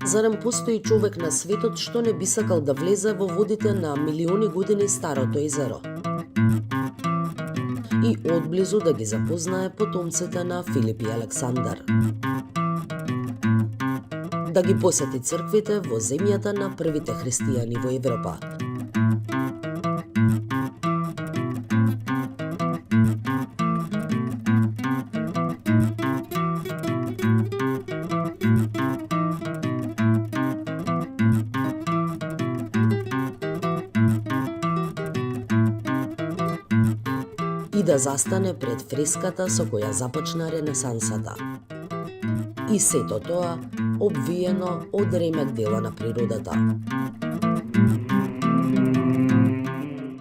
Зарем постои човек на светот што не би сакал да влезе во водите на милиони години старото езеро и одблизу да ги запознае потомците на Филип и Александар. Да ги посети црквите во земјата на првите христијани во Европа. И да застане пред фреската со која започна Ренесансата. И сето тоа обвиено од ремек дела на природата.